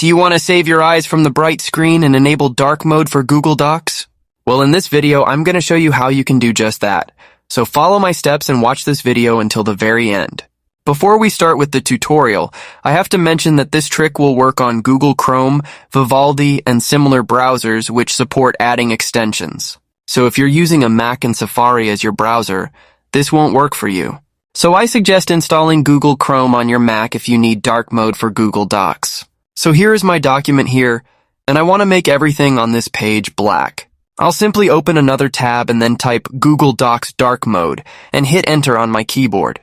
Do you want to save your eyes from the bright screen and enable dark mode for Google Docs? Well, in this video, I'm going to show you how you can do just that. So follow my steps and watch this video until the very end. Before we start with the tutorial, I have to mention that this trick will work on Google Chrome, Vivaldi, and similar browsers which support adding extensions. So if you're using a Mac and Safari as your browser, this won't work for you. So I suggest installing Google Chrome on your Mac if you need dark mode for Google Docs. So here is my document here, and I want to make everything on this page black. I'll simply open another tab and then type Google Docs Dark Mode and hit enter on my keyboard.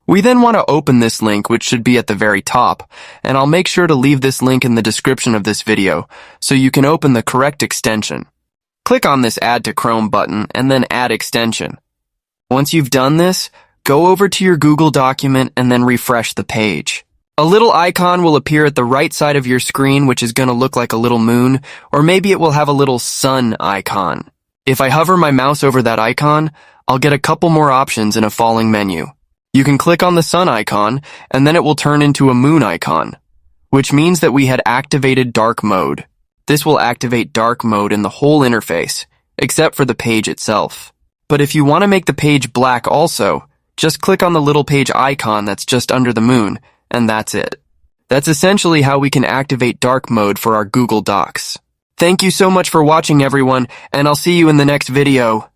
We then want to open this link, which should be at the very top, and I'll make sure to leave this link in the description of this video so you can open the correct extension. Click on this Add to Chrome button and then Add Extension. Once you've done this, go over to your Google document and then refresh the page. A little icon will appear at the right side of your screen, which is going to look like a little moon, or maybe it will have a little sun icon. If I hover my mouse over that icon, I'll get a couple more options in a falling menu. You can click on the sun icon, and then it will turn into a moon icon, which means that we had activated dark mode. This will activate dark mode in the whole interface, except for the page itself. But if you want to make the page black also, just click on the little page icon that's just under the moon, and that's it. That's essentially how we can activate dark mode for our Google Docs. Thank you so much for watching, everyone, and I'll see you in the next video.